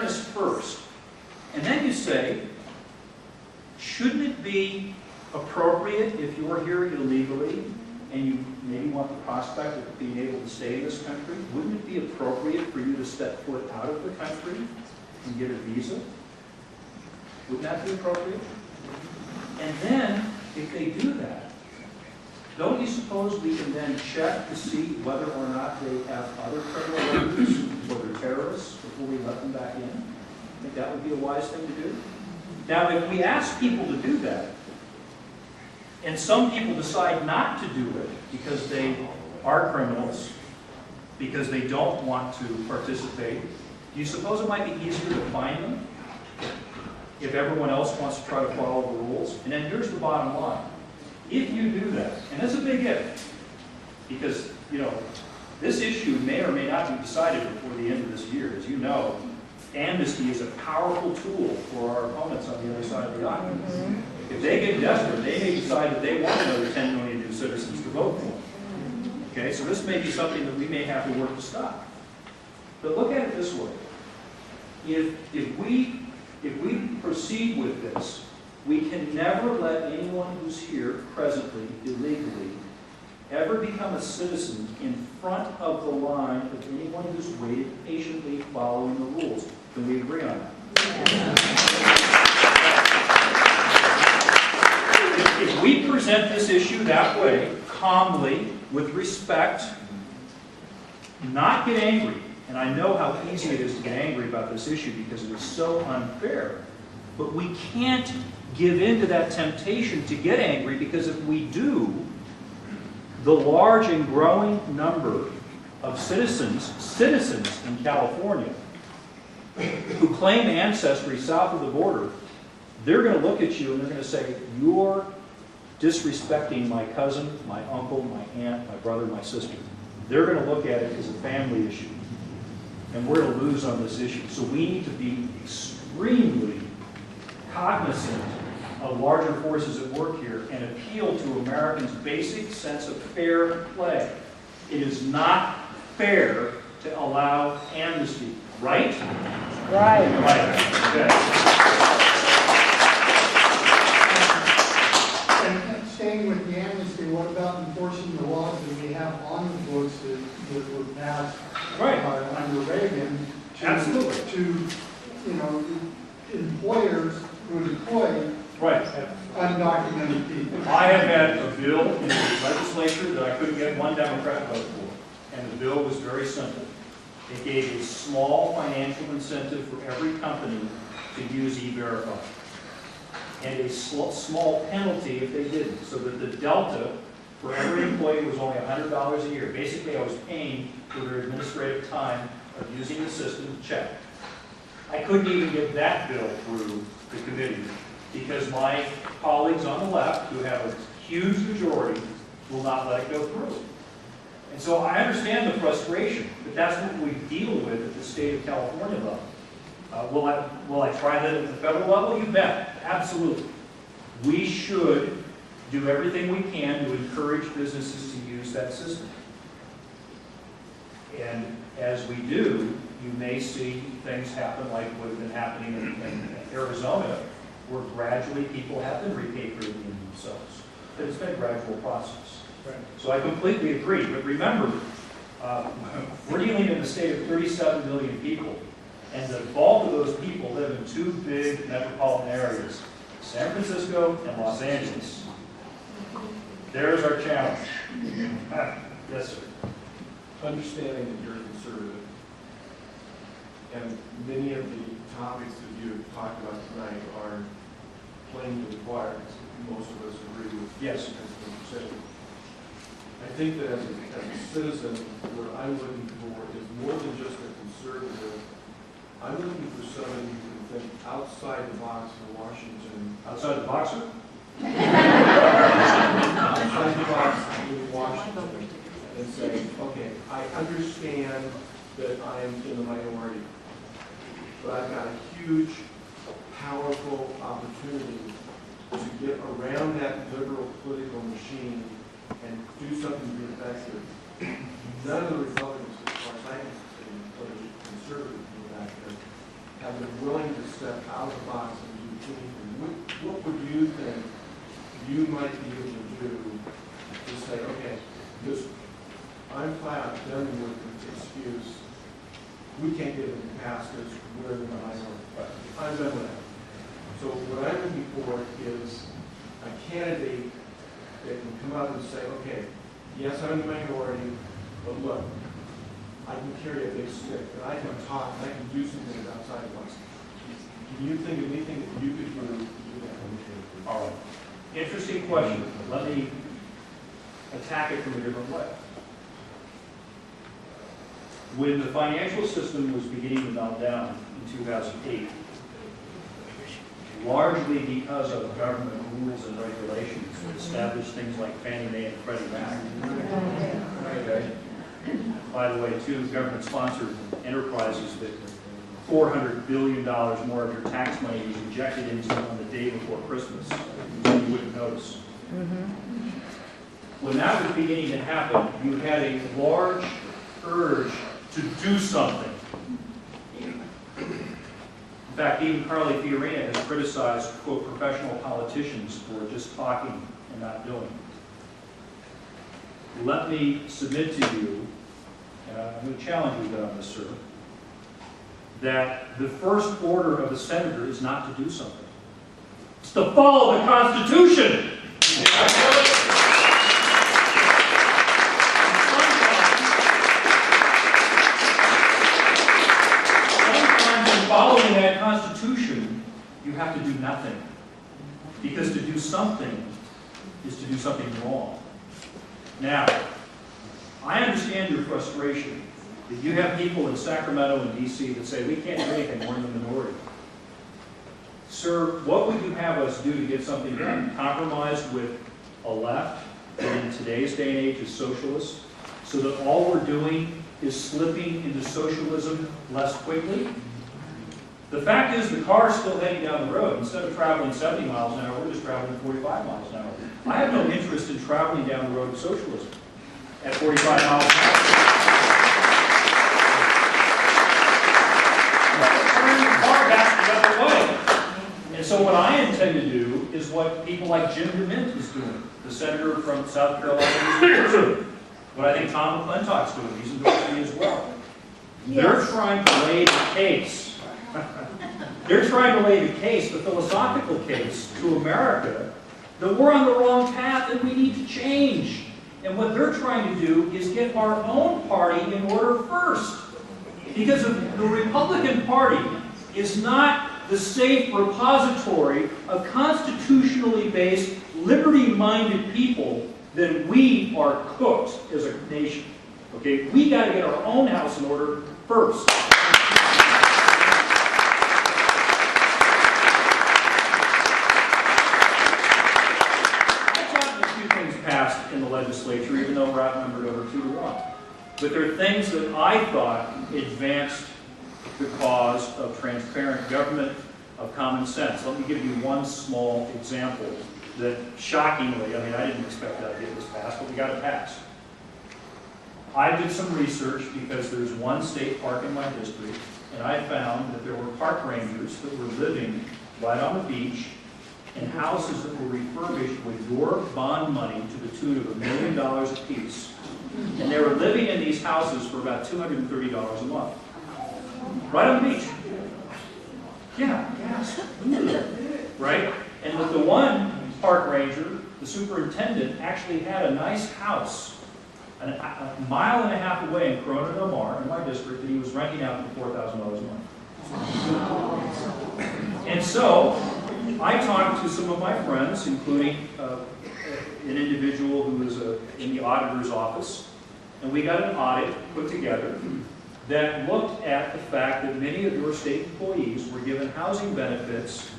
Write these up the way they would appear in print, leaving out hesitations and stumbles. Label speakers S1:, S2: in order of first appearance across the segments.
S1: fairness first. And then you say, shouldn't it be appropriate if you're here illegally and you maybe want the prospect of being able to stay in this country? Wouldn't it be appropriate for you to step foot out of the country and get a visa? Wouldn't that be appropriate? And then, if they do that, don't you suppose we can then check to see whether or not they have other criminal records or they're terrorists before we let them back in? I think that would be a wise thing to do. Now, if we ask people to do that, and some people decide not to do it because they are criminals, because they don't want to participate, do you suppose it might be easier to find them if everyone else wants to try to follow the rules? And then here's the bottom line. If you do that, and it's a big if, because, you know, this issue may or may not be decided before the end of this year. As you know, amnesty is a powerful tool for our opponents on the other side of the aisle. Mm-hmm. If they get desperate, they may decide that they want another 10 million new citizens to vote for them. Okay, so this may be something that we may have to work to stop. But look at it this way. If we proceed with this, we can never let anyone who's here presently, illegally, ever become a citizen in front of the line of anyone who's waited patiently following the rules. Can we agree on that? If we present this issue that way, calmly, with respect, not get angry, and I know how easy it is to get angry about this issue because it is so unfair, but we can't give in to that temptation to get angry, because if we do, the large and growing number of citizens in California who claim ancestry south of the border, they're going to look at you and they're going to say, you're disrespecting my cousin, my uncle, my aunt, my brother, my sister. They're going to look at it as a family issue. And we're going to lose on this issue. So we need to be extremely cognizant of larger forces at work here and appeal to Americans' basic sense of fair play. It is not fair to allow amnesty, right?
S2: Right.
S1: Right. Okay.
S3: And staying with the amnesty, what about enforcing the laws that we have on the books that were passed under Reagan
S1: Absolutely.
S3: to employers who employ
S1: Right.
S3: undocumented people?
S1: I have had a bill in the legislature that I couldn't get one Democrat vote for, and the bill was very simple. It gave a small financial incentive for every company to use E-Verify, and a small penalty if they didn't, so that the delta for every employee was only $100 a year. Basically, I was paying for their administrative time of using the system to check. I couldn't even get that bill through the committee, because my colleagues on the left, who have a huge majority, will not let it go through. And so I understand the frustration, but that's what we deal with at the state of California level. Will I try that at the federal level? You bet. Absolutely. We should do everything we can to encourage businesses to use that system. And as we do, you may see things happen like what has been happening in Arizona, where gradually people have been repatriating themselves. But it's been a gradual process.
S3: Right.
S1: So I completely agree. But remember, we're dealing in a state of 37 million people, and the bulk of those people live in two big metropolitan areas, San Francisco and Los Angeles. There's our challenge. Yes, sir.
S4: Understanding that you're a conservative, and many of the topics that you have talked about tonight are plain to the choir. Most of us agree with
S1: Yes.
S4: what you said. I think that as a citizen, what I'm looking for is more than just a conservative. I'm looking for somebody who can think outside the box in Washington.
S1: Outside the boxer?
S4: Outside the box in Washington and say, okay, I understand that I am in the minority, but I've got a huge, powerful opportunity to get around that liberal political machine and do something to be effective. None of the Republicans, as far as I'm concerned, whether conservative or not, have been willing to step out of the box and do anything. What would you think you might be able to do to say, okay, because I'm flat out done with the excuse, we can't get it passed because we're the minority. But I'm done with that. So what I'm looking for is a candidate that can come out and say, okay, yes, I'm the minority, but look, I can carry a big stick, and I can talk, and I can do some things outside of myself. Can you think of anything that you could do to do that?
S1: All right. Interesting question. Let me attack it from a different way. When the financial system was beginning to melt down in 2008, largely because of government rules and regulations that established things like Fannie Mae and Freddie Mac. Okay. By the way, two government-sponsored enterprises that $400 billion more of your tax money was injected into them on the day before Christmas, so you wouldn't notice. When that was beginning to happen, you had a large urge to do something. In fact, even Carly Fiorina has criticized, quote, professional politicians for just talking and not doing. Let me submit to you, and I'm going to challenge you on this, sir, that the first order of the senator is not to do something. It's to follow the Constitution. Following that Constitution, you have to do nothing. Because to do something is to do something wrong. Now, I understand your frustration that you have people in Sacramento and D.C. that say, we can't do anything, we're in the minority. Sir, what would you have us do to get something done? Compromise with a left that in today's day and age is socialist, so that all we're doing is slipping into socialism less quickly? The fact is, the car's still heading down the road. Instead of traveling 70 miles an hour, we're just traveling 45 miles an hour. I have no interest in traveling down the road of socialism at 45 miles an hour. Turning the car back the other way. And so what I intend to do is what people like Jim DeMint is doing, the senator from South Carolina. What I think Tom McClintock's doing. He's endorsed me as well. Yes. They're trying to lay the case. They're trying to lay the case, the philosophical case, to America that we're on the wrong path and we need to change. And what they're trying to do is get our own party in order first. Because the Republican Party is not the safe repository of constitutionally based, liberty-minded people, then we are cooked as a nation. Okay? We got to get our own house in order first. Passed in the legislature, even though we're outnumbered over 2-1. But there are things that I thought advanced the cause of transparent government, of common sense. Let me give you one small example that shockingly, I mean, I didn't expect that to get this passed, but we got it passed. I did some research because there's one state park in my district, and I found that there were park rangers that were living right on the beach in houses that were refurbished with your bond money to the tune of $1 million apiece. And they were living in these houses for about $230 a month. Right on the beach. Yeah, yes. Right? And with the one park ranger, the superintendent actually had a nice house a mile and a half away in Corona Del Mar, in my district, that he was renting out for $4,000 a month. And so, I talked to some of my friends, including an individual who was in the auditor's office, and we got an audit put together that looked at the fact that many of your state employees were given housing benefits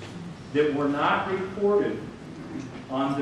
S1: that were not reported on